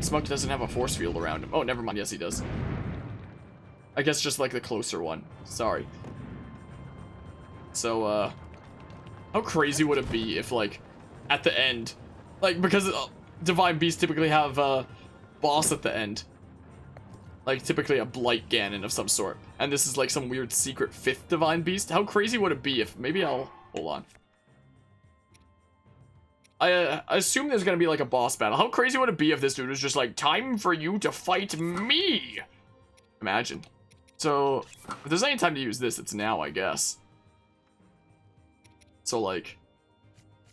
Smug doesn't have a force field around him. Oh, never mind. Yes, he does. I guess just like the closer one. Sorry. So, how crazy would it be if, like, at the end, like, because Divine Beasts typically have a boss at the end. Like, typically a Blight Ganon of some sort. And this is, like, some weird secret 5th Divine Beast. How crazy would it be if... Maybe I'll... Hold on. I assume there's gonna be, like, a boss battle. How crazy would it be if this dude was just like, time for you to fight me? Imagine. So, if there's any time to use this, it's now, I guess. So, like...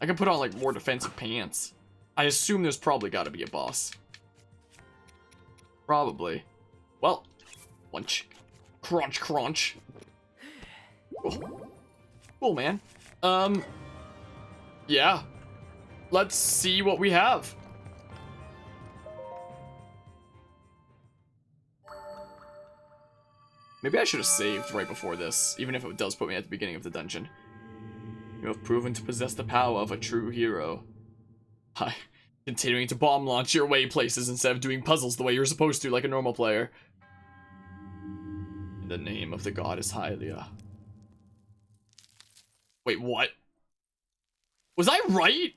I can put on, like, more defensive pants. I assume there's probably gotta be a boss. Probably. Well, lunch. Crunch, crunch. Cool, man. Yeah. Let's see what we have. Maybe I should have saved right before this, even if it does put me at the beginning of the dungeon. You have proven to possess the power of a true hero. Hi. Continuing to bomb launch your way places instead of doing puzzles the way you're supposed to, like a normal player. In the name of the goddess Hylia. Wait, what? Was I right?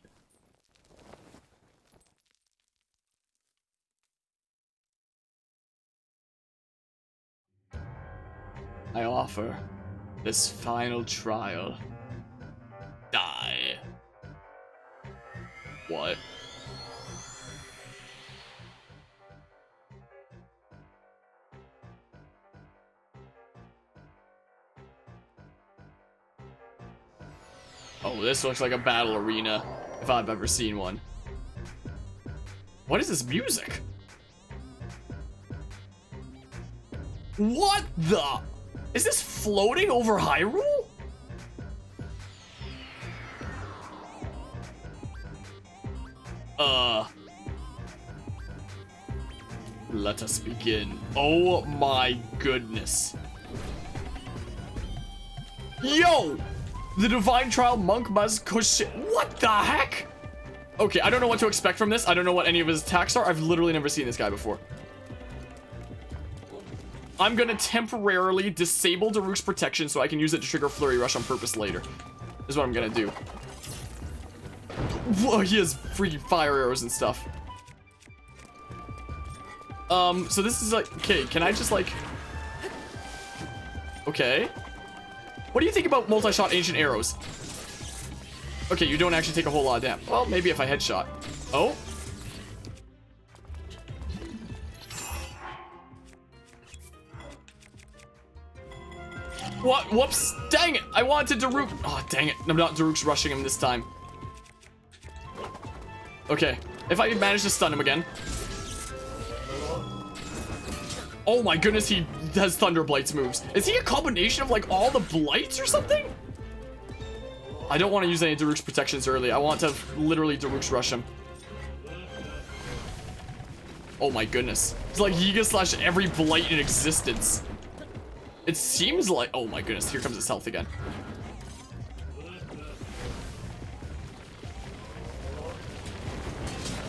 I offer this final trial. Die. What? Oh, this looks like a battle arena, if I've ever seen one. What is this music? What the? Is this floating over Hyrule? Let us begin. Oh my goodness. Yo! The Divine Trial Monk must push. What the heck? Okay, I don't know what to expect from this. I don't know what any of his attacks are. I've literally never seen this guy before. I'm gonna temporarily disable Daruk's protection so I can use it to trigger Flurry Rush on purpose later. This is what I'm gonna do. Whoa, he has freaking fire arrows and stuff. So this is like, okay, can I just like... Okay. What do you think about multi-shot ancient arrows? Okay, you don't actually take a whole lot of damage. Well, maybe if I headshot. Oh. What? Whoops. Dang it. I wanted Daruk. Oh, dang it. I'm not Daruk's rushing him this time. Okay. If I manage to stun him again. Oh my goodness, he has Thunder Blights moves. Is he a combination of like all the Blights or something? I don't want to use any Daruk's protections early. I want to literally Daruk's rush him. Oh my goodness. It's like Yiga slash every Blight in existence. It seems like... Oh my goodness, here comes his health again.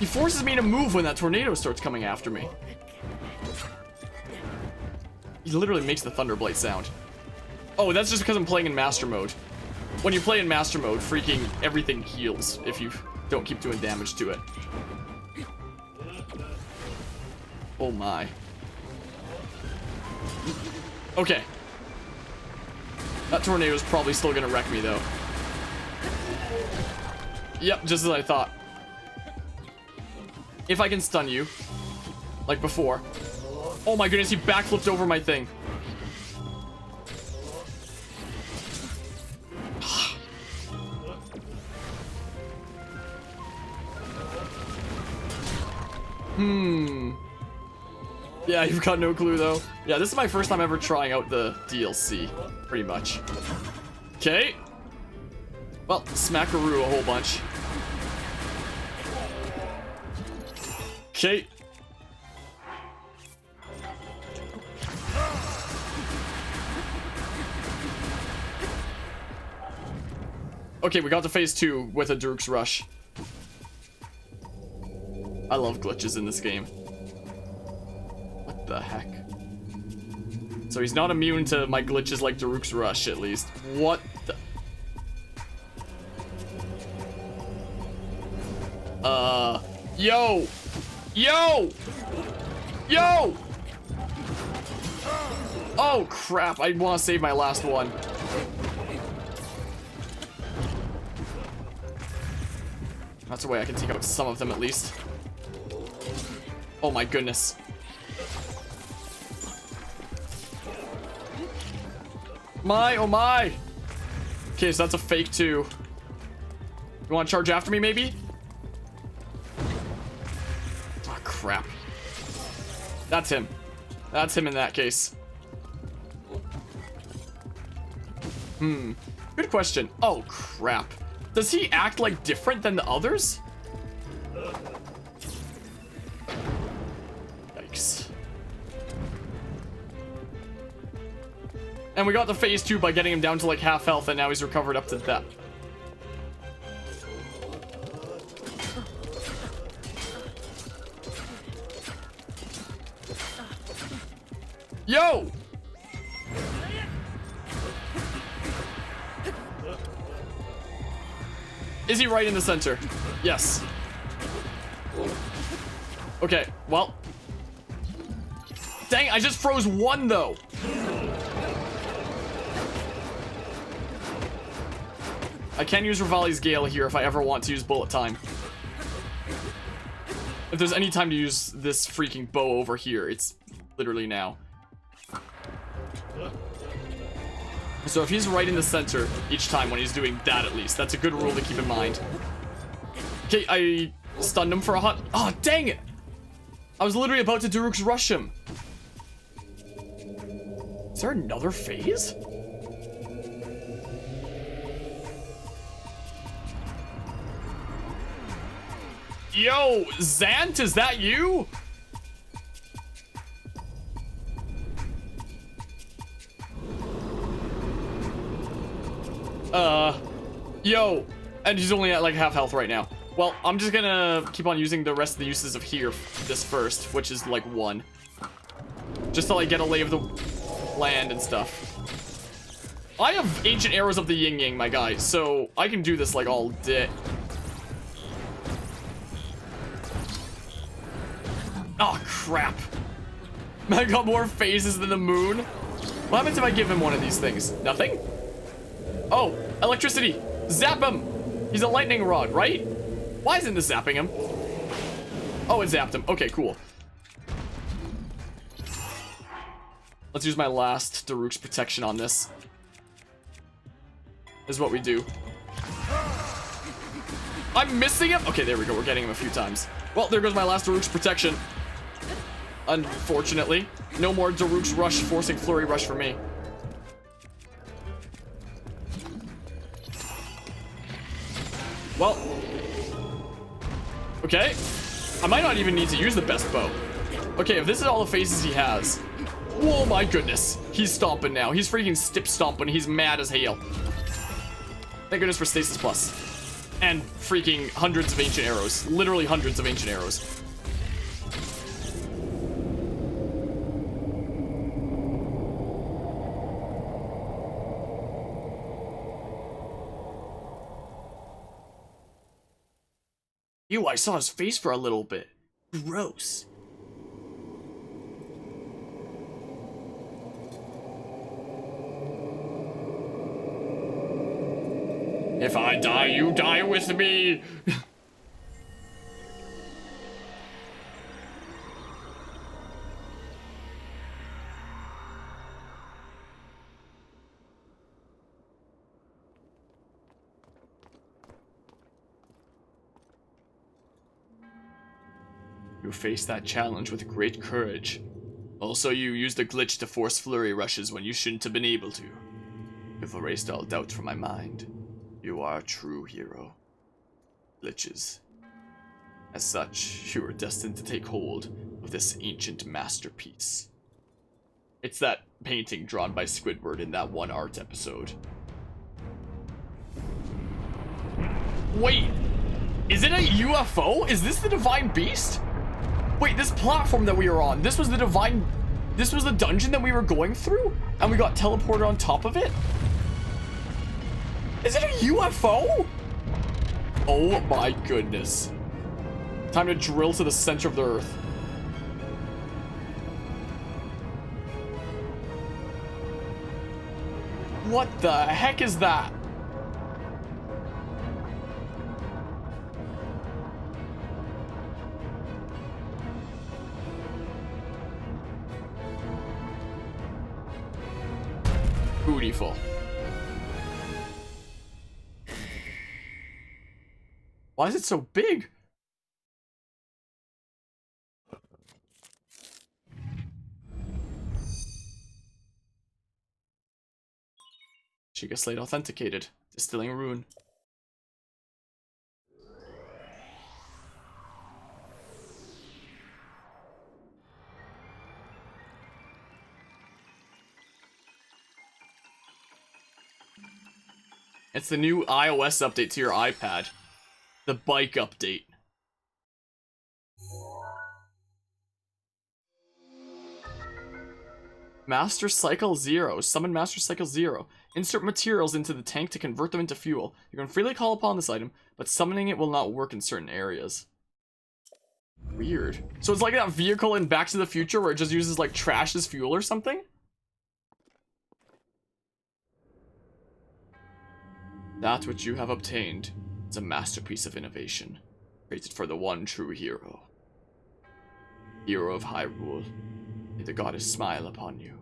He forces me to move when that tornado starts coming after me. He literally makes the Thunderblight sound. Oh, that's just because I'm playing in Master Mode. When you play in Master Mode, freaking everything heals if you don't keep doing damage to it. Oh my. Okay. That tornado's probably still gonna wreck me though. Yep, just as I thought. If I can stun you, like before. Oh my goodness, he backflipped over my thing. Yeah, you've got no clue though. Yeah, this is my first time ever trying out the DLC, pretty much. Okay. Well, smackaroo a whole bunch. Okay. Okay, we got to phase 2 with a Daruk's Rush. I love glitches in this game. the heck? So he's not immune to my glitches like Daruk's Rush, at least. What the... Yo! Yo! Yo! Oh, crap. I want to save my last one. That's a way I can take out some of them, at least. Oh, my goodness. My, oh my. Okay, so that's a fake, too. You want to charge after me, maybe? Oh, crap. That's him. That's him in that case. Good question. Oh, crap. Does he act, like, different than the others? Yikes. And we got the phase 2 by getting him down to, like, half health, and now he's recovered up to that. Yo! Is he right in the center? Yes. Okay, well. Dang, I just froze one, though. I can use Rivali's Gale here if I ever want to use bullet time. If there's any time to use this freaking bow over here, it's literally now. So if he's right in the center each time when he's doing that, at least, that's a good rule to keep in mind. Okay, I stunned him for a hot... Oh, dang it! I was literally about to Daruk's Rush him. Is there another phase? Yo, Zant, is that you? Yo, and he's only at like half health right now. Well, I'm just gonna keep on using the rest of the uses of here, this first, which is like 1. Just to like get a lay of the land and stuff. I have ancient arrows of the yin yang, my guy, so I can do this like all day. Oh, crap. I got more phases than the moon. What happens if I give him one of these things? Nothing? Oh, electricity. Zap him. He's a lightning rod, right? Why isn't this zapping him? Oh, it zapped him. Okay, cool. Let's use my last Daruk's protection on this. This is what we do. I'm missing him. Okay, there we go. We're getting him a few times. Well, there goes my last Daruk's protection. Unfortunately. No more Daruk's Rush forcing Flurry Rush for me. Well. Okay. I might not even need to use the best bow. Okay, if this is all the phases he has. Oh my goodness. He's stomping now. He's freaking stip stomping. He's mad as hell. Thank goodness for Stasis Plus. And freaking hundreds of ancient arrows. Literally hundreds of ancient arrows. Ew, I saw his face for a little bit. Gross. If I die, you die with me. You faced that challenge with great courage. Also, you used a glitch to force flurry rushes when you shouldn't have been able to. You've erased all doubt from my mind. You are a true hero. Glitches. As such, you are destined to take hold of this ancient masterpiece. It's that painting drawn by Squidward in that one art episode. Wait! Is it a UFO? Is this the Divine Beast? Wait, this platform that we are on, this was the Divine This was the dungeon that we were going through? And we got teleported on top of it? Is it a UFO? Oh my goodness. Time to drill to the center of the earth. What the heck is that? Beautiful. Why is it so big? Chica Slate authenticated. Distilling rune. It's the new iOS update to your iPad. The bike update. Master Cycle 0. Summon Master Cycle 0. Insert materials into the tank to convert them into fuel. You can freely call upon this item, but summoning it will not work in certain areas. Weird. So it's like that vehicle in Back to the Future where it just uses like trash as fuel or something? That which you have obtained is a masterpiece of innovation, created for the one true hero. Hero of Hyrule. May the goddess smile upon you.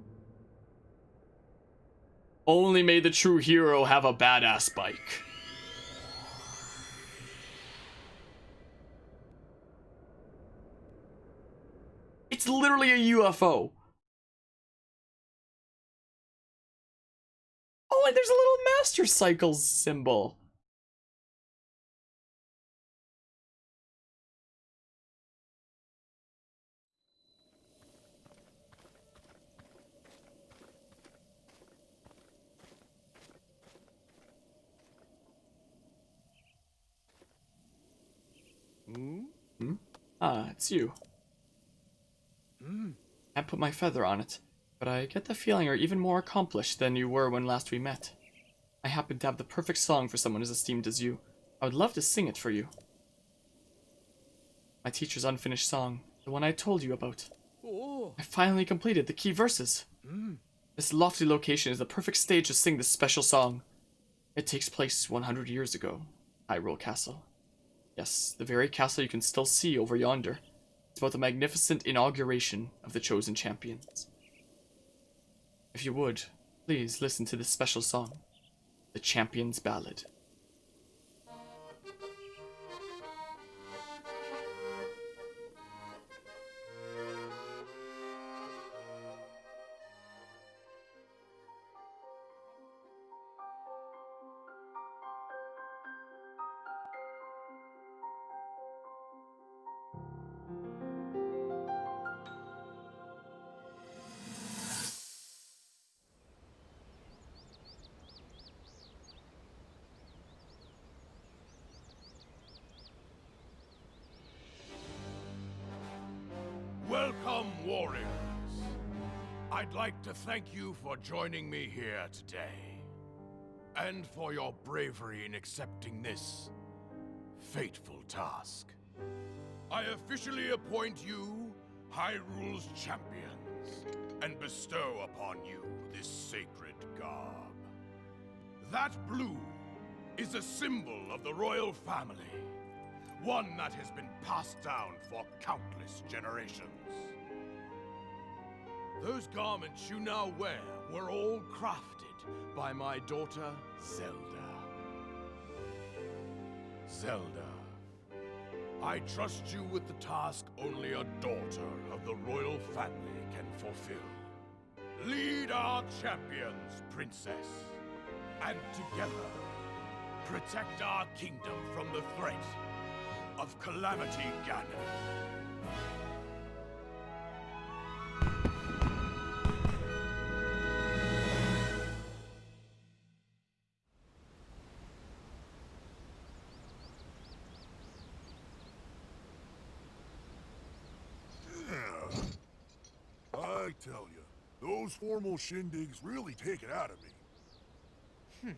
Only may the true hero have a badass bike. It's literally a UFO. Oh, and there's a little Master Cycles symbol. Hmm? Ah, it's you. Can't put my feather on it, but I get the feeling you're even more accomplished than you were when last we met. I happen to have the perfect song for someone as esteemed as you. I would love to sing it for you. My teacher's unfinished song, the one I told you about. I finally completed the key verses. This lofty location is the perfect stage to sing this special song. It takes place 100 years ago, Hyrule Castle. Yes, the very castle you can still see over yonder. It's about the magnificent inauguration of the chosen champions. If you would, please listen to this special song, the Champion's Ballad. Welcome, warriors. I'd like to thank you for joining me here today, and for your bravery in accepting this fateful task. I officially appoint you Hyrule's champions, and bestow upon you this sacred garb. That blue is a symbol of the royal family. One that has been passed down for countless generations. Those garments you now wear were all crafted by my daughter, Zelda. Zelda, I trust you with the task only a daughter of the royal family can fulfill. Lead our champions, princess, and together, protect our kingdom from the threat of Calamity Ganon. I tell you, those formal shindigs really take it out of me.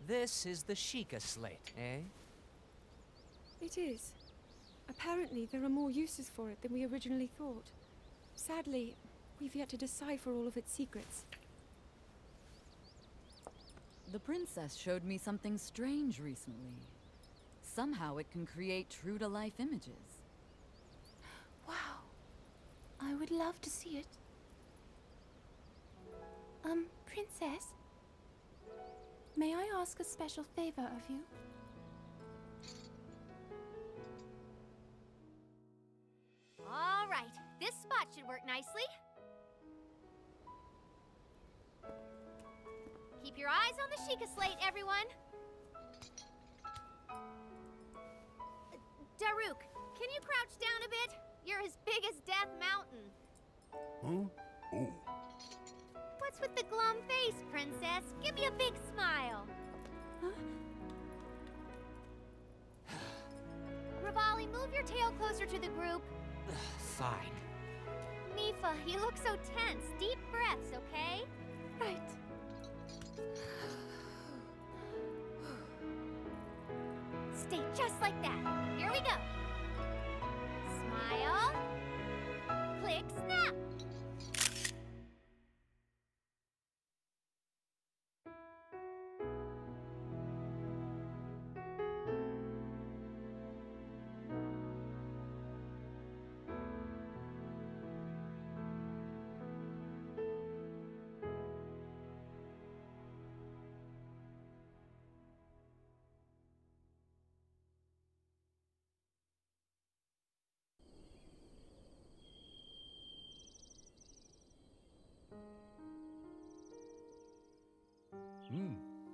This is the Sheikah slate, eh? It is. Apparently, there are more uses for it than we originally thought. Sadly, we've yet to decipher all of its secrets. The princess showed me something strange recently. Somehow it can create true-to-life images. Wow. I would love to see it. Princess? May I ask a special favor of you? All right, this spot should work nicely. Keep your eyes on the Sheikah slate, everyone. Daruk, can you crouch down a bit? You're as big as Death Mountain. Huh? Oh. What's with the glum face, Princess? Give me a big smile. Huh? Rivali, move your tail closer to the group. Fine. Mifa, you look so tense. Deep breaths, okay? Right. Stay just like that. Here we go. Smile. Click, snap.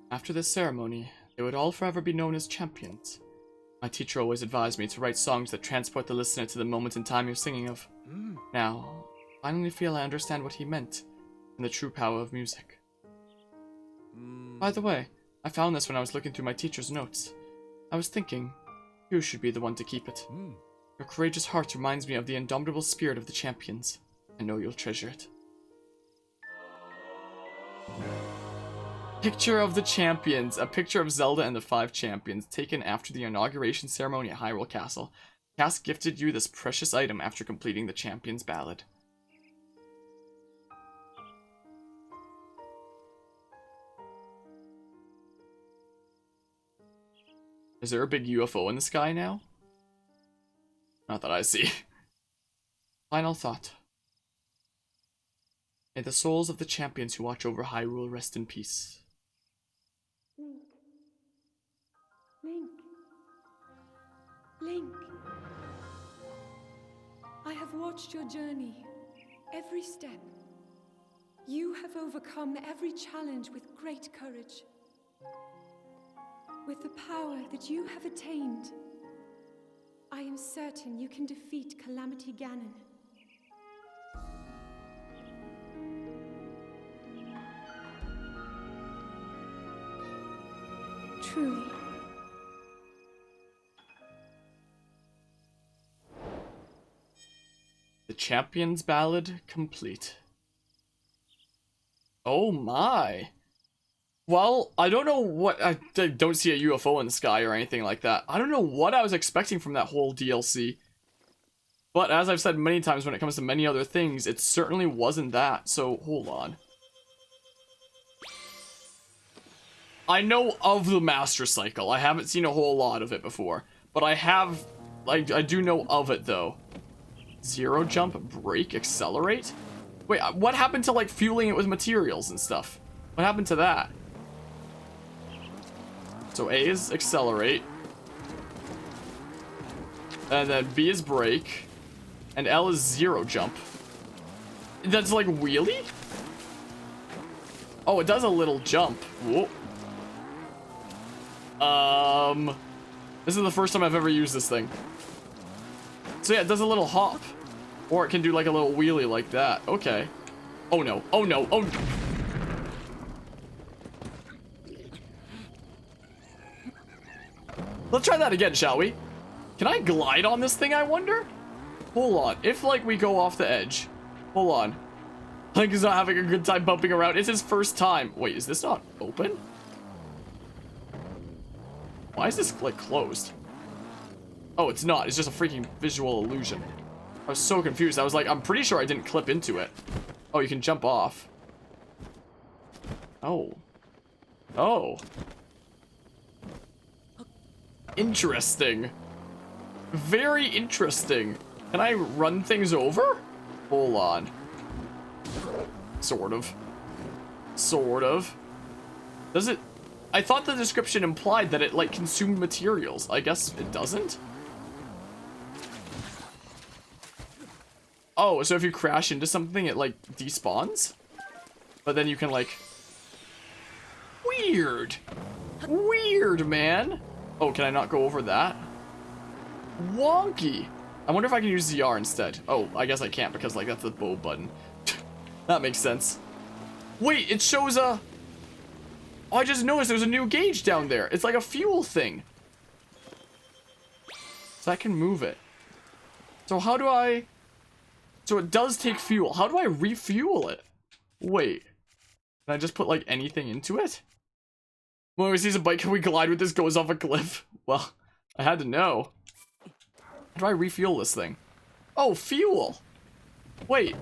After this ceremony, they would all forever be known as champions. My teacher always advised me to write songs that transport the listener to the moment in time you're singing of. Now, I finally feel I understand what he meant, and the true power of music. By the way, I found this when I was looking through my teacher's notes. I was thinking, you should be the one to keep it. Your courageous heart reminds me of the indomitable spirit of the champions. I know you'll treasure it. Picture of the champions. A picture of Zelda and the 5 champions, taken after the inauguration ceremony at Hyrule Castle. Cass gifted you this precious item after completing the Champions Ballad. Is there a big UFO in the sky now? Not that I see. Final thought. May the souls of the champions who watch over Hyrule rest in peace. Link. Link. Link. I have watched your journey, every step. You have overcome every challenge with great courage. With the power that you have attained, I am certain you can defeat Calamity Ganon. Truly. The Champions Ballad complete. Oh my. Well, I don't know what... I don't see a UFO in the sky or anything like that. I don't know what I was expecting from that whole DLC. But as I've said many times when it comes to many other things, it certainly wasn't that. So, hold on. I know of the Master Cycle. I haven't seen a whole lot of it before. But I have... I do know of it, though. Zero jump, brake, accelerate? Wait, what happened to, like, fueling it with materials and stuff? What happened to that? So A is accelerate. And then B is brake. And L is zero jump. That's like wheelie? Oh, it does a little jump. Whoa. This is the first time I've ever used this thing. So yeah, it does a little hop. Or it can do like a little wheelie like that. Okay. Oh no. Oh no. Oh no. Let's try that again, shall we? Can I glide on this thing, I wonder? Hold on. If, like, we go off the edge, Hold on. Link is not having a good time bumping around. It's his first time. Wait, is this not open? Why is this, like, closed? Oh, it's not. It's just a freaking visual illusion. I was so confused. I was like, I'm pretty sure I didn't clip into it. Oh, you can jump off. Oh. Oh. Interesting. Very interesting. Can I run things over? Hold on. Sort of. Sort of. Does it... I thought the description implied that it, like, consumed materials. I guess it doesn't? Oh, so if you crash into something, it, like, despawns? But then you can, like... Weird. Weird, man. Oh, can I not go over that? Wonky. I wonder if I can use ZR instead. Oh, I guess I can't because, like, that's the bow button. That makes sense. Wait, it shows a... Oh, I just noticed there's a new gauge down there. It's like a fuel thing. So I can move it. So how do I... So it does take fuel. How do I refuel it? Wait. Can I just put, like, anything into it? When we see a bike, can we glide with this goes off a cliff? Well, I had to know. How do I refuel this thing? Oh, fuel. Wait.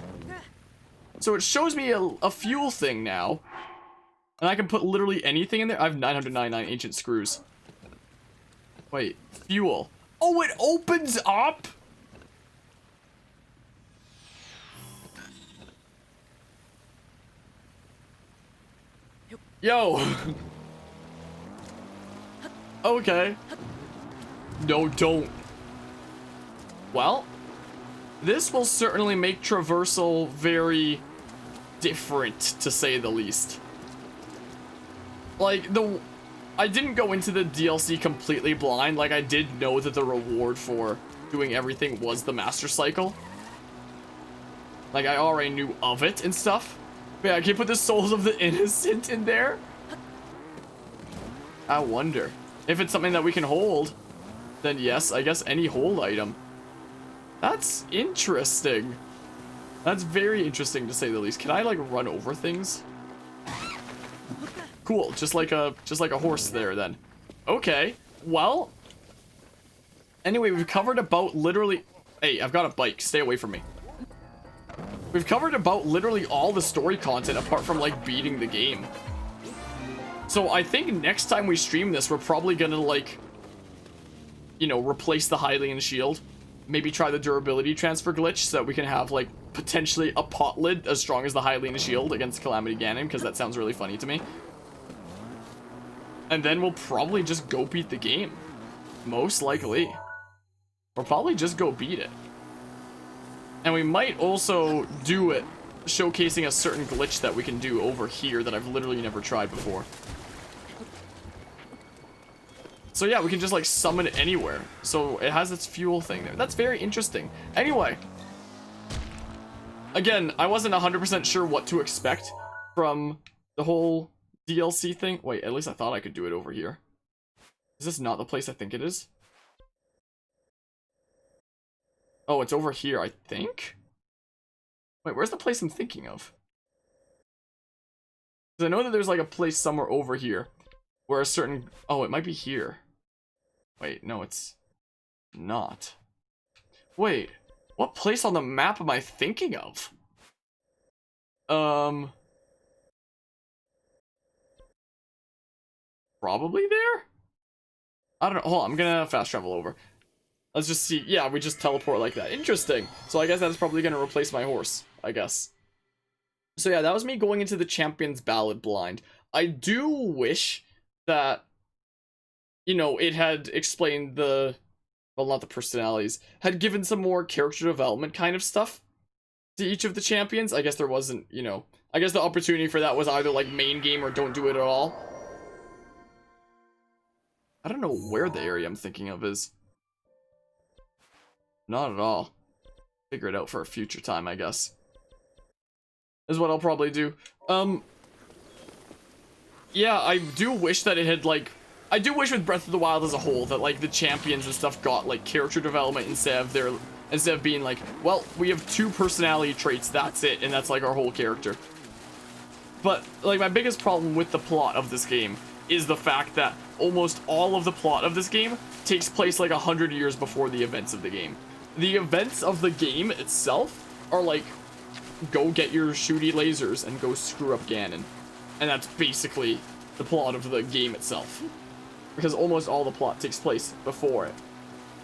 So it shows me a fuel thing now. And I can put literally anything in there. I have 999 ancient screws. Wait, fuel. Oh, it opens up? Yo. Okay. No, don't. Well, this will certainly make traversal very different, to say the least. Like, I didn't go into the DLC completely blind. Like, I did know that the reward for doing everything was the Master Cycle. Like, I already knew of it and stuff. But yeah, can you put the Souls of the Innocent in there? I wonder. If it's something that we can hold, then yes, I guess any hold item. That's interesting. That's very interesting, to say the least. Can I, like, run over things? Cool, just like a horse there, then. Okay, well. Anyway, we've covered about literally... Hey, I've got a bike. Stay away from me. We've covered about literally all the story content apart from, like, beating the game. So I think next time we stream this, we're probably gonna, like, you know, replace the Hylian shield. Maybe try the durability transfer glitch so that we can have, like, potentially a pot lid as strong as the Hylian shield against Calamity Ganon, because that sounds really funny to me. And then we'll probably just go beat the game. Most likely. We'll probably just go beat it. And we might also do it showcasing a certain glitch that we can do over here that I've literally never tried before. So yeah, we can just, like, summon it anywhere. So it has its fuel thing there. That's very interesting. Anyway. Again, I wasn't 100% sure what to expect from the whole DLC thing. Wait, at least I thought I could do it over here. Is this not the place I think it is? Oh, it's over here, I think? Wait, where's the place I'm thinking of? Because I know that there's, like, a place somewhere over here where a certain... Oh, it might be here. Wait, no, it's not. Wait, what place on the map am I thinking of? Probably there? I don't know. Hold on, I'm gonna fast travel over. Let's just see. Yeah, we just teleport like that. Interesting. So I guess that's probably gonna replace my horse, I guess. So yeah, that was me going into the Champions Ballad blind. I do wish that, you know, it had explained the, well, not the personalities, had given some more character development kind of stuff to each of the champions. I guess there wasn't, you know, I guess the opportunity for that was either, like, main game or don't do it at all. I don't know where the area I'm thinking of is. Not at all. Figure it out for a future time, I guess. Is what I'll probably do. Yeah, I do wish that it had, like... I do wish with Breath of the Wild as a whole that, like, the champions and stuff got, like, character development instead instead of being like, well, we have 2 personality traits, that's it, and that's like our whole character. But like my biggest problem with the plot of this game is the fact that almost all of the plot of this game takes place like 100 years before the events of the game. The events of the game itself are like, go get your shooty lasers and go screw up Ganon. And that's basically the plot of the game itself. Because almost all the plot takes place before it.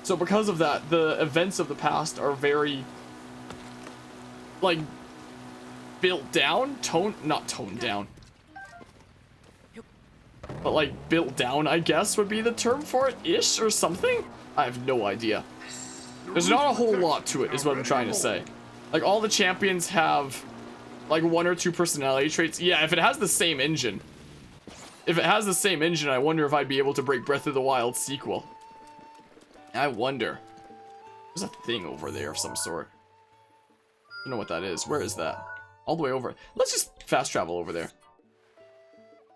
So because of that, the events of the past are very, like, built down? Not toned down. But like, built down, I guess, would be the term for it, ish, or something? I have no idea. There's not a whole lot to it, is what I'm trying to say. Like, all the champions have, like, 1 or 2 personality traits. Yeah, if it has the same engine. If it has the same engine, I wonder if I'd be able to break Breath of the Wild sequel. I wonder. There's a thing over there of some sort. I don't know what that is. Where is that? All the way over. Let's just fast travel over there.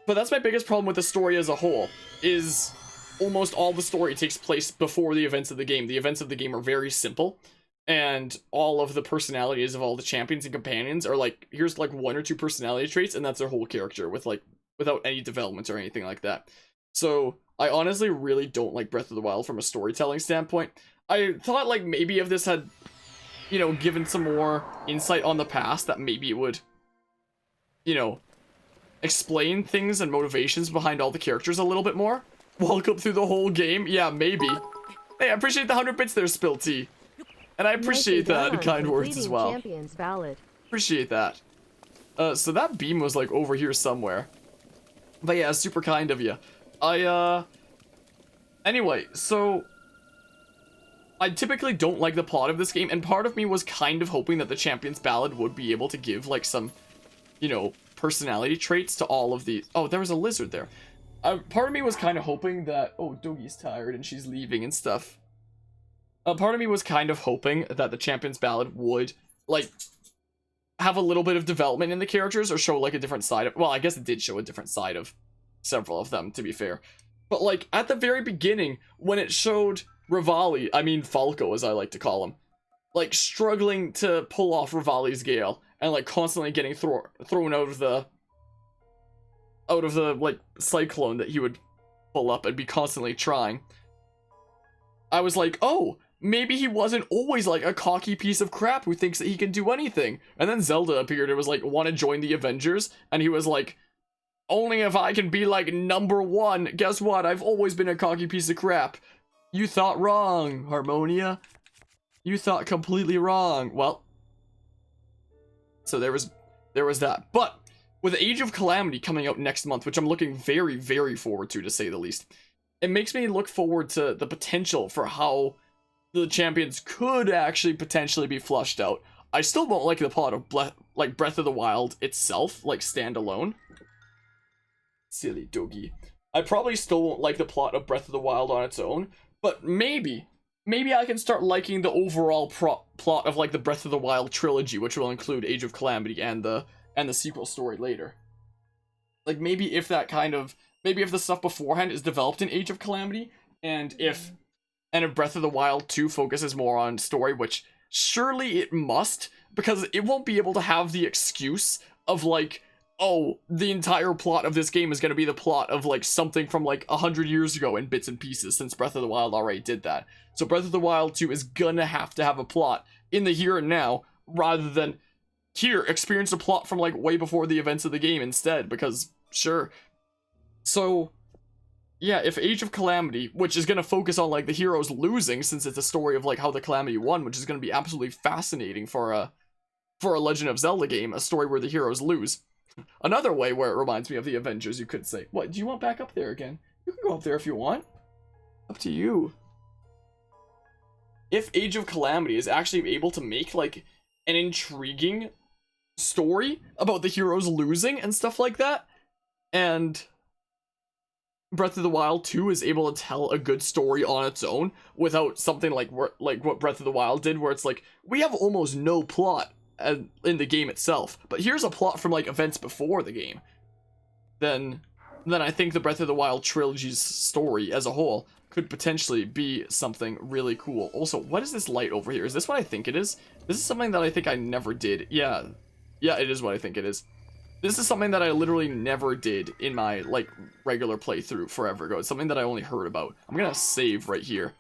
But that's my biggest problem with the story as a whole, is almost all the story takes place before the events of the game. The events of the game are very simple, and all of the personalities of all the champions and companions are like, here's like 1 or 2 personality traits, and that's their whole character with like, without any development or anything like that. So I honestly really don't like Breath of the Wild from a storytelling standpoint. I thought like maybe if this had, you know, given some more insight on the past, that maybe it would, you know, explain things and motivations behind all the characters a little bit more. Walk up through the whole game? Yeah, maybe. Hey, I appreciate the 100 bits there, Spill Tea. And I appreciate that kind words as well. Champions, Ballad. Appreciate that. So that beam was like over here somewhere. But yeah, super kind of you. Anyway, so I typically don't like the plot of this game, and part of me was kind of hoping that the Champions Ballad would be able to give like some, you know, personality traits to all of these. Oh, there was a lizard there. Part of me was kind of hoping that, oh, Dogi's tired and she's leaving and stuff. Part of me was kind of hoping that the Champions Ballad would, like, have a little bit of development in the characters, or show, like, a different side of, well, I guess it did show a different side of several of them, to be fair. But, like, at the very beginning, when it showed Rivali, I mean Falco, as I like to call him, like, struggling to pull off Rivali's Gale, and, like, constantly getting thrown out of the, like, cyclone that he would pull up and be constantly trying. I was like, oh, maybe he wasn't always, like, a cocky piece of crap who thinks that he can do anything. And then Zelda appeared and was like, want to join the Avengers? And he was like, only if I can be, like, #1. Guess what? I've always been a cocky piece of crap. You thought wrong, Harmonia. You thought completely wrong. Well, so there was that. But with Age of Calamity coming out next month, which I'm looking very, very forward to say the least, it makes me look forward to the potential for how the champions could actually potentially be flushed out. I still won't like the plot of Breath of the Wild itself, like standalone. Silly doggy. I probably still won't like the plot of Breath of the Wild on its own, but maybe I can start liking the overall plot of like the Breath of the Wild trilogy, which will include Age of Calamity and the sequel story later. Like maybe if the stuff beforehand is developed in Age of Calamity, and if Breath of the Wild 2 focuses more on story, which surely it must, because it won't be able to have the excuse of like, oh, the entire plot of this game is going to be the plot of like something from like 100 years ago in bits and pieces, since Breath of the Wild already did that. So Breath of the Wild 2 is gonna have to have a plot in the here and now, rather than here, experience a plot from like way before the events of the game instead, because sure. So yeah, if Age of Calamity, which is going to focus on like the heroes losing, since it's a story of like how the Calamity won, which is going to be absolutely fascinating for a Legend of Zelda game, a story where the heroes lose. Another way where it reminds me of the Avengers, you could say. What, do you want back up there again? You can go up there if you want. Up to you. If Age of Calamity is actually able to make like an intriguing story about the heroes losing and stuff like that, and Breath of the Wild 2 is able to tell a good story on its own without something like what Breath of the Wild did, where it's like, we have almost no plot in the game itself, but here's a plot from like events before the game, then I think the Breath of the Wild trilogy's story as a whole could potentially be something really cool. Also, what is this light over here? Is this what I think it is? This is something that I think I never did. Yeah, it is what I think it is. This is something that I literally never did in my, like, regular playthrough forever ago. It's something that I only heard about. I'm gonna save right here.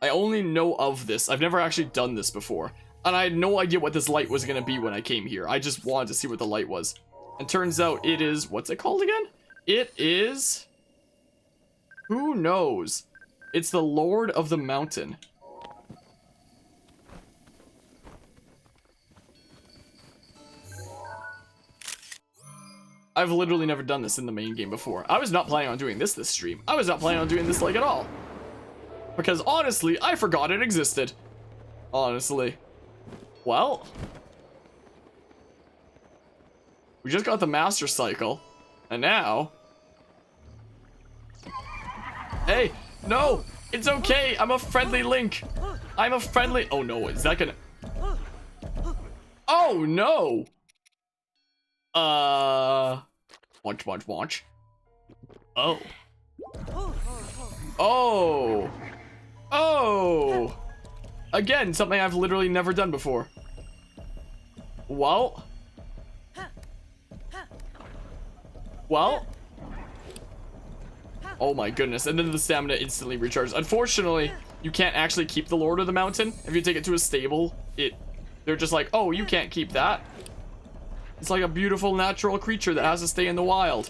I only know of this. I've never actually done this before. And I had no idea what this light was gonna be when I came here. I just wanted to see what the light was. And turns out it is... What's it called again? It is... Who knows? It's the Lord of the Mountain. I've literally never done this in the main game before. I was not planning on doing this stream. I was not planning on doing this, like, at all. Because, honestly, I forgot it existed. Honestly. Well. We just got the Master Cycle. And now... Hey, no, it's okay. I'm a friendly Link. I'm a friendly... Oh, no, is that gonna... Oh, no. Watch. Oh. Oh. Again, something I've literally never done before. Well. Oh my goodness, and then the stamina instantly recharges. Unfortunately, you can't actually keep the Lord of the Mountain. If you take it to a stable, they're just like, oh, you can't keep that. It's like a beautiful natural creature that has to stay in the wild.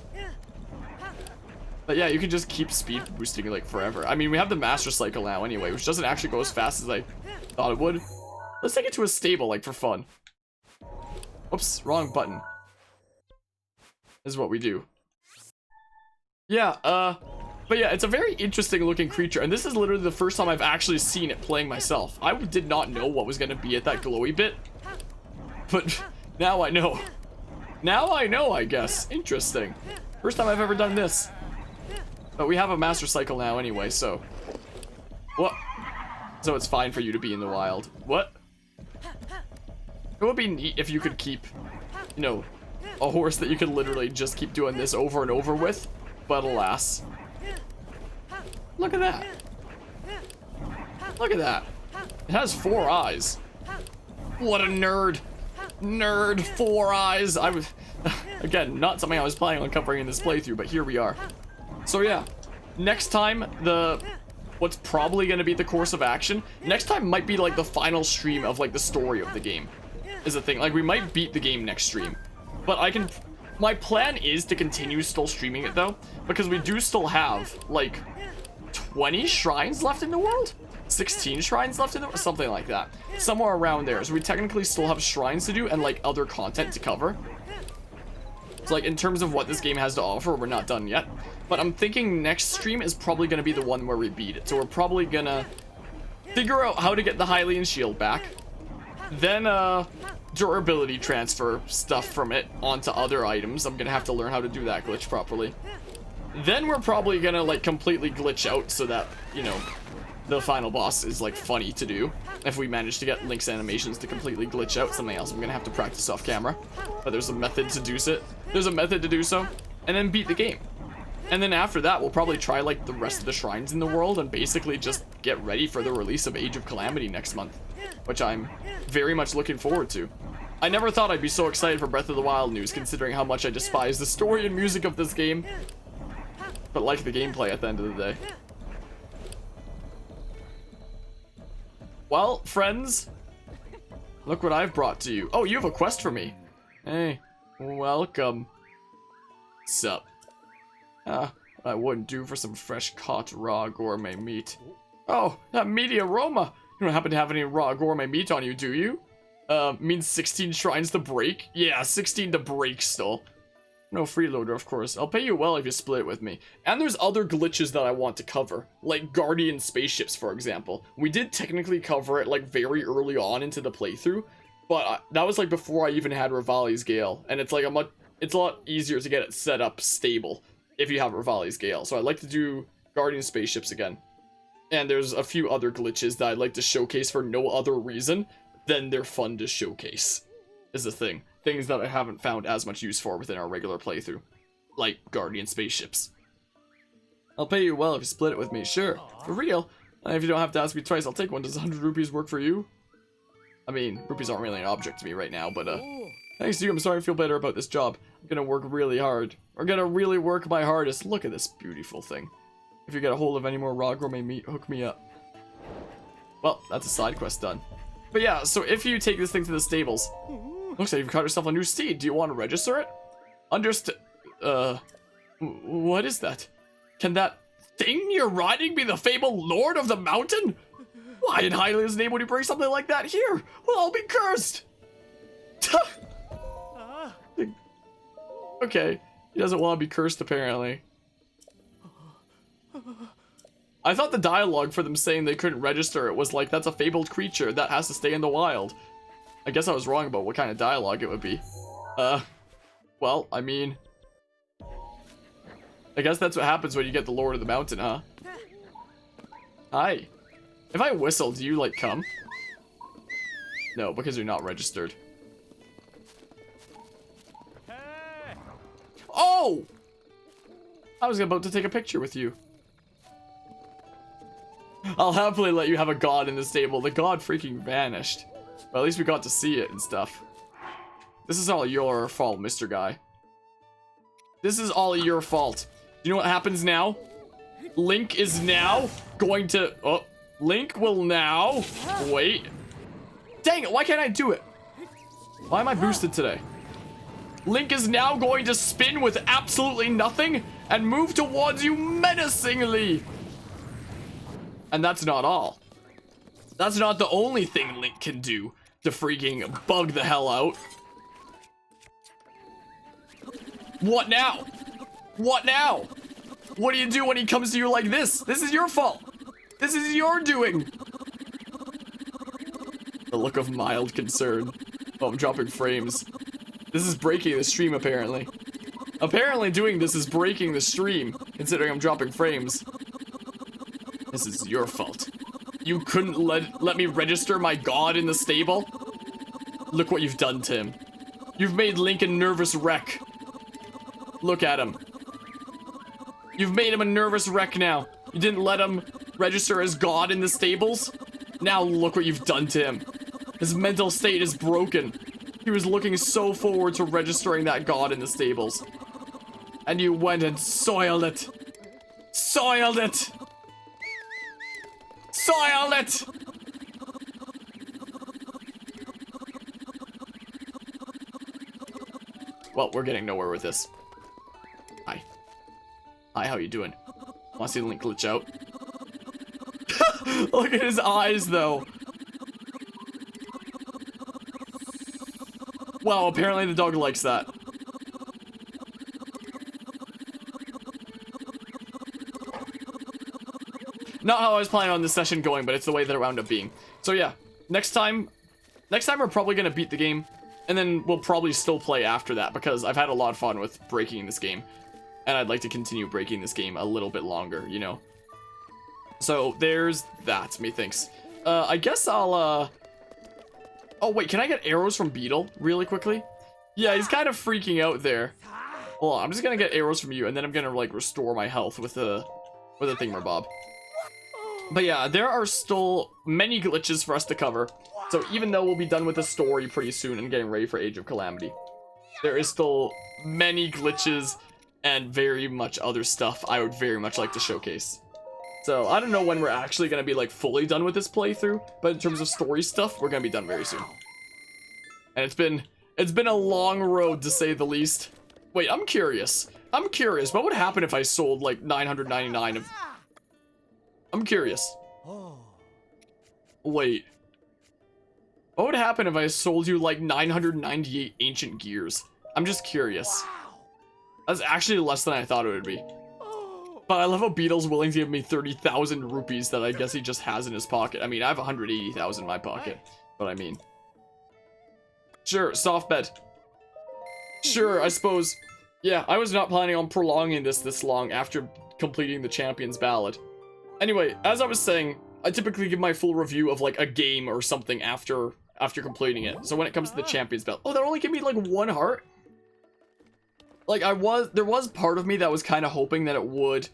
But yeah, you can just keep speed boosting like forever. I mean, we have the Master Cycle now anyway, which doesn't actually go as fast as I thought it would. Let's take it to a stable, like, for fun. Oops, wrong button. This is what we do. Yeah, but yeah, it's a very interesting looking creature, and this is literally the first time I've actually seen it playing myself. I did not know what was going to be at that glowy bit, but now I know. Now I know, I guess. Interesting. First time I've ever done this. But we have a Master Cycle now anyway, so... What? So it's fine for you to be in the wild. What? It would be neat if you could keep, you know, a horse that you could literally just keep doing this over and over with. But alas. Look at that. Look at that. It has 4 eyes. What a nerd. Nerd, 4 eyes. I was, again, not something I was planning on covering in this playthrough, but here we are. So yeah, next time, what's probably going to be the course of action, next time might be like the final stream of like the story of the game, is the thing. Like, we might beat the game next stream, but my plan is to continue still streaming it though, because we do still have like 20 shrines left in the world? 16 shrines left in the world? Something like that. Somewhere around there. So we technically still have shrines to do and like other content to cover. So like in terms of what this game has to offer, we're not done yet. But I'm thinking next stream is probably going to be the one where we beat it. So we're probably going to figure out how to get the Hylian shield back. Then durability transfer stuff from it onto other items. I'm gonna have to learn how to do that glitch properly. Then we're probably gonna like completely glitch out so that, you know, the final boss is like funny to do. If we manage to get Link's animations to completely glitch out, something else I'm gonna have to practice off camera. But there's a method to do so. There's a method to do so, and then beat the game. And then after that, we'll probably try like the rest of the shrines in the world and basically just get ready for the release of Age of Calamity next month, which I'm very much looking forward to. I never thought I'd be so excited for Breath of the Wild news, considering how much I despise the story and music of this game, but like the gameplay at the end of the day. Well, friends, look what I've brought to you. Oh, you have a quest for me. Hey, welcome. Sup? I wouldn't do for some fresh caught raw gourmet meat. Oh, that meaty aroma! You don't happen to have any raw gourmet meat on you, do you? Means 16 shrines to break? Yeah, 16 to break still. No freeloader, of course. I'll pay you well if you split it with me. And there's other glitches that I want to cover, like Guardian spaceships, for example. We did technically cover it, like, very early on into the playthrough, but that was, like, before I even had Rivali's Gale, and it's, like, it's a lot easier to get it set up stable if you have Rivali's Gale. So I'd like to do Guardian spaceships again. And there's a few other glitches that I'd like to showcase for no other reason than they're fun to showcase, is the thing. Things that I haven't found as much use for within our regular playthrough, like Guardian spaceships. I'll pay you well if you split it with me. Sure. For real. If you don't have to ask me twice, I'll take one. Does 100 rupees work for you? I mean, rupees aren't really an object to me right now, but thanks to you, I'm starting to feel better about this job. I'm gonna work really hard. I'm gonna really work my hardest. Look at this beautiful thing. If you get a hold of any more raw gourmet meat, hook me up. Well, that's a side quest done. But yeah, so if you take this thing to the stables, looks like you've caught yourself a new steed. Do you want to register it? What is that? Can that thing you're riding be the fabled Lord of the Mountain? Why in Hylia's name would you bring something like that here? We'll all be cursed! Okay, he doesn't want to be cursed apparently. I thought the dialogue for them saying they couldn't register it was like, that's a fabled creature that has to stay in the wild. I guess I was wrong about what kind of dialogue it would be. Well, I mean, I guess that's what happens when you get the Lord of the Mountain, huh? Hi. If I whistle, do you, like, come? No, because you're not registered. Oh! I was about to take a picture with you. I'll happily let you have a god in this stable. The god freaking vanished. But at least we got to see it and stuff. This is all your fault, Mr. Guy. This is all your fault. You know what happens now? Link is now going to... Oh, Link will now... Wait. Dang it, why can't I do it? Why am I boosted today? Link is now going to spin with absolutely nothing and move towards you menacingly. And that's not all. That's not the only thing Link can do to freaking bug the hell out. What now? What now? What do you do when he comes to you like this? This is your fault. This is your doing. The look of mild concern. Oh, I'm dropping frames. This is breaking the stream, apparently. Apparently doing this is breaking the stream, considering I'm dropping frames. This is your fault. You couldn't let me register my god in the stable? Look what you've done to him. You've made Link a nervous wreck. Look at him. You've made him a nervous wreck now. You didn't let him register as god in the stables? Now look what you've done to him. His mental state is broken. He was looking so forward to registering that god in the stables. And you went and soiled it. Soiled it! Soiled it! Well, we're getting nowhere with this. Hi. Hi, how you doing? Wanna see the Link glitch out? Look at his eyes, though. Well, apparently the dog likes that. Not how I was planning on this session going, but it's the way that it wound up being. So yeah, next time we're probably gonna beat the game, and then we'll probably still play after that, because I've had a lot of fun with breaking this game, and I'd like to continue breaking this game a little bit longer, you know? So there's that, methinks. I guess I'll, Oh wait, can I get arrows from Beetle really quickly? Yeah, he's kind of freaking out there. Hold on, I'm just gonna get arrows from you, and then I'm gonna, like, restore my health with a thingamabob. But yeah, there are still many glitches for us to cover. So even though we'll be done with the story pretty soon and getting ready for Age of Calamity, there is still many glitches and very much other stuff I would very much like to showcase. So I don't know when we're actually going to be, like, fully done with this playthrough, but in terms of story stuff, we're going to be done very soon. And it's been a long road, to say the least. Wait, I'm curious. What would happen if I sold, like, 999 of... I'm curious. Wait. What would happen if I sold you, like, 998 ancient gears? I'm just curious. That's actually less than I thought it would be. But I love how Beetle's willing to give me 30,000 rupees that I guess he just has in his pocket. I mean, I have 180,000 in my pocket. But I mean... Sure, soft bed. Sure, I suppose. Yeah, I was not planning on prolonging this long after completing the Champion's Ballad. Anyway, as I was saying, I typically give my full review of, like, a game or something after completing it. So when it comes to the Champion's Ballad... Oh, that only gave me, like, 1 heart? Like, there was part of me that was kind of hoping that it would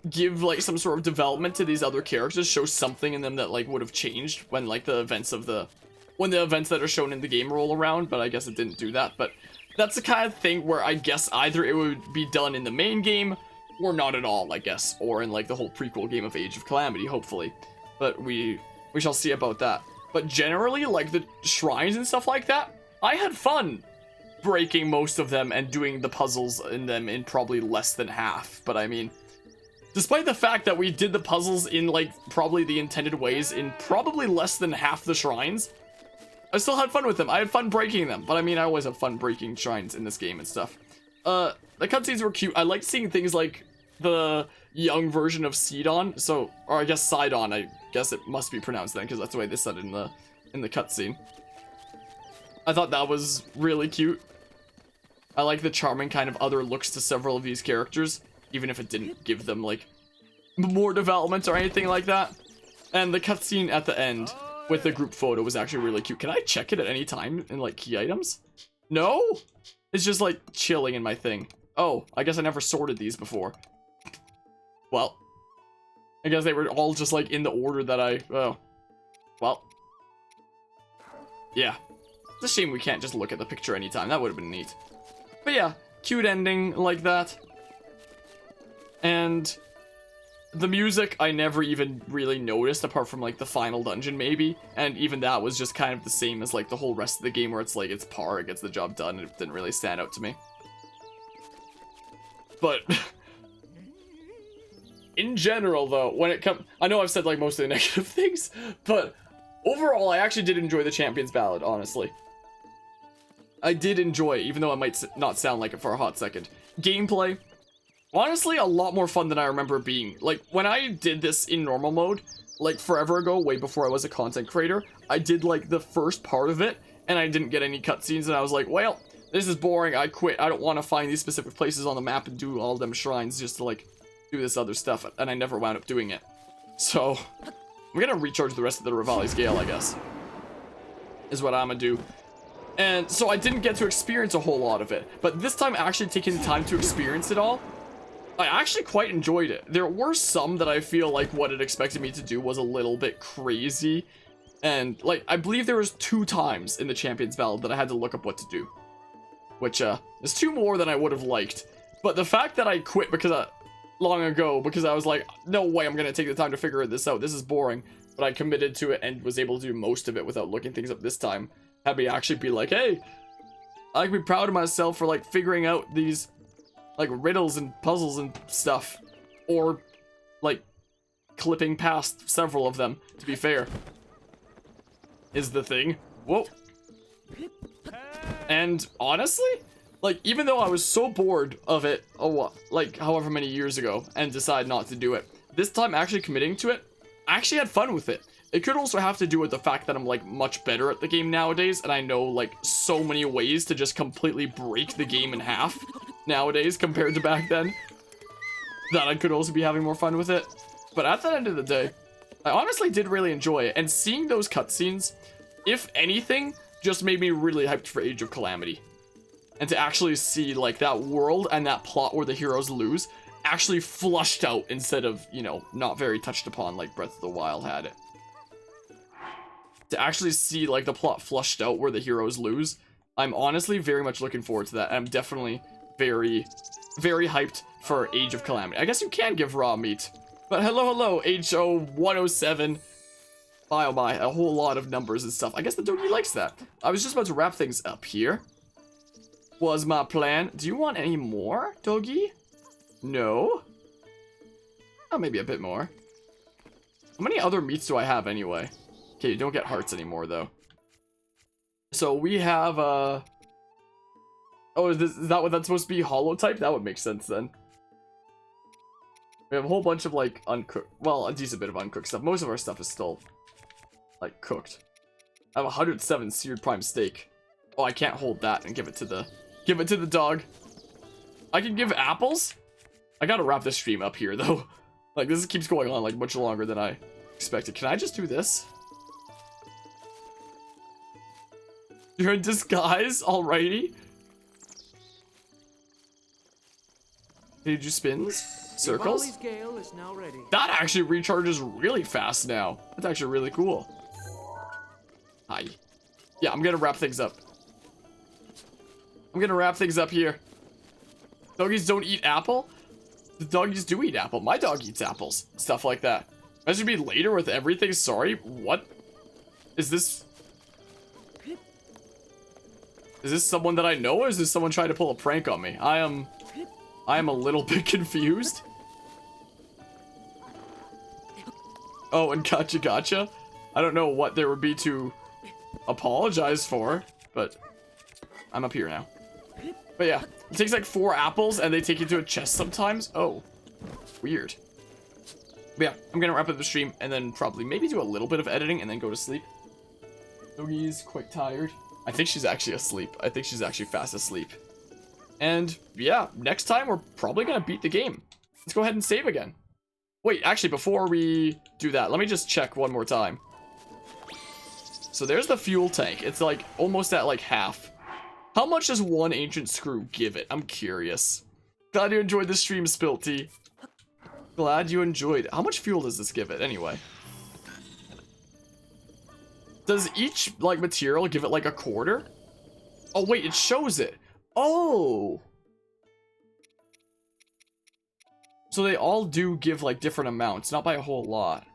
give like some sort of development to these other characters, show something in them that like would have changed when like the events that are shown in the game roll around, but I guess it didn't do that. But that's the kind of thing where I guess either it would be done in the main game or not at all, I guess, or in like the whole prequel game of Age of Calamity, hopefully. But we shall see about that. But generally, like the shrines and stuff like that, I had fun breaking most of them and doing the puzzles in them in probably less than half. But I mean, despite the fact that we did the puzzles in like probably the intended ways in probably less than half the shrines, I still had fun with them. I had fun breaking them, but I mean, I always have fun breaking shrines in this game and stuff. The cutscenes were cute. I liked seeing things like the young version of Sidon, or I guess Sidon, I guess it must be pronounced then, because that's the way they said it in the cutscene. I thought that was really cute. I like the charming kind of other looks to several of these characters, even if it didn't give them, like, more development or anything like that. And the cutscene at the end with the group photo was actually really cute. Can I check it at any time in, like, key items? No? It's just, like, chilling in my thing. Oh, I guess I never sorted these before. Well, I guess they were all just, like, in the order that oh. Well. Yeah. It's a shame we can't just look at the picture anytime. That would have been neat. But yeah, cute ending like that. And the music I never even really noticed, apart from like the final dungeon maybe, and even that was just kind of the same as like the whole rest of the game, where it's like it's par, it gets the job done, and it didn't really stand out to me. But in general though, when it comes, I know I've said like most of the negative things, but overall I actually did enjoy the Champions Ballad, honestly. I did enjoy it, even though it might not sound like it for a hot second. Gameplay, honestly, a lot more fun than I remember it being. Like, when I did this in normal mode, like, forever ago, way before I was a content creator, I did, like, the first part of it, and I didn't get any cutscenes, and I was like, well, this is boring, I quit, I don't want to find these specific places on the map and do all them shrines just to, like, do this other stuff, and I never wound up doing it. So, I'm gonna recharge the rest of the Rivali's Gale, I guess. Is what I'm gonna do. And so I didn't get to experience a whole lot of it, but this time actually taking the time to experience it all, I actually quite enjoyed it. There were some that I feel like what it expected me to do was a little bit crazy, and like I believe there was 2 times in the Champions Ballad that I had to look up what to do, which is 2 more than I would have liked. But the fact that I quit because long ago because I was like, no way I'm gonna take the time to figure this out, this is boring, but I committed to it and was able to do most of it without looking things up this time, had me actually be like, hey, I can be proud of myself for like figuring out these like riddles and puzzles and stuff, or like clipping past several of them, to be fair, is the thing. Whoa. And honestly, like, even though I was so bored of it, like however many years ago, and decided not to do it, this time actually committing to it, I actually had fun with it. It could also have to do with the fact that I'm, like, much better at the game nowadays, and I know, like, so many ways to just completely break the game in half nowadays compared to back then, that I could also be having more fun with it. But at the end of the day, I honestly did really enjoy it, and seeing those cutscenes, if anything, just made me really hyped for Age of Calamity. And to actually see, like, that world and that plot where the heroes lose actually flushed out instead of, you know, not very touched upon like Breath of the Wild had it. To actually see, like, the plot flushed out where the heroes lose, I'm honestly very much looking forward to that. I'm definitely very, very hyped for Age of Calamity. I guess you can give raw meat. But hello, HO107. Bye, oh my, a whole lot of numbers and stuff. I guess the doggy likes that. I was just about to wrap things up here. Was my plan. Do you want any more, doggy? No? Oh, maybe a bit more. How many other meats do I have anyway? Okay, you don't get hearts anymore, though. So we have, oh, is that what that's supposed to be? Hollow type? That would make sense, then. We have a whole bunch of, like, uncooked, well, a decent bit of uncooked stuff. Most of our stuff is still, like, cooked. I have 107 seared prime steak. Oh, I can't hold that and give it to the dog. I can give apples? I gotta wrap this stream up here, though. Like, this keeps going on, like, much longer than I expected. Can I just do this? You're in disguise? Alrighty. Can you do spins? circles. Barley's gale is now ready. That actually recharges really fast now. That's actually really cool. Hi. Yeah, I'm gonna wrap things up. I'm gonna wrap things up here. Doggies don't eat apple? The doggies do eat apple. My dog eats apples. Stuff like that. I should be later with everything. Sorry. What? Is this... Is this someone that I know, or is this someone trying to pull a prank on me? I am a little bit confused. Oh, and gotcha. I don't know what there would be to apologize for, but I'm up here now. But yeah, it takes like 4 apples, and they take you to a chest sometimes. Oh, weird. But yeah, I'm gonna wrap up the stream, and then probably maybe do a little bit of editing, and then go to sleep. Doggy's quite tired. I think she's actually asleep. I think she's actually fast asleep. And yeah, next time we're probably gonna beat the game. Let's go ahead and save again. Wait, actually, before we do that, let me just check one more time. So there's the fuel tank. It's like almost at like half. How much does one ancient screw give it? I'm curious. Glad you enjoyed the stream, Spilty. Glad you enjoyed. How much fuel does this give it anyway? Does each, like, material give it, like, a quarter? Oh, wait, it shows it. Oh! So they all do give, like, different amounts, not by a whole lot.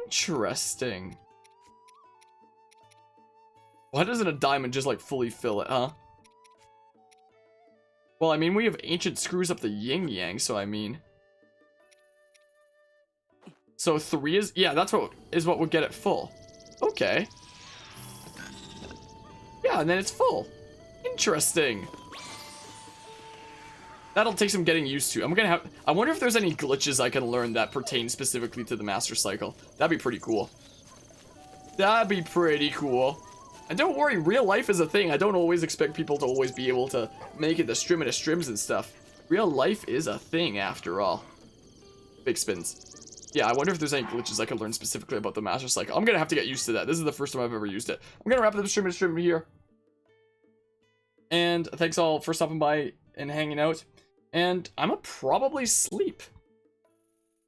Interesting. Why doesn't a diamond just, like, fully fill it, huh? Well, I mean, we have ancient screws up the yin-yang, so I mean... So 3 is... Yeah, that's what would get it full. Okay. Yeah, and then it's full. Interesting. That'll take some getting used to. I wonder if there's any glitches I can learn that pertain specifically to the Master Cycle. That'd be pretty cool. That'd be pretty cool. And don't worry, real life is a thing. I don't always expect people to always be able to make it the strims and stuff. Real life is a thing after all. Big spins. Yeah, I wonder if there's any glitches I can learn specifically about the Master Cycle. I'm gonna have to get used to that. This is the first time I've ever used it. I'm gonna wrap up the stream here. And thanks all for stopping by and hanging out. And I'm gonna probably sleep.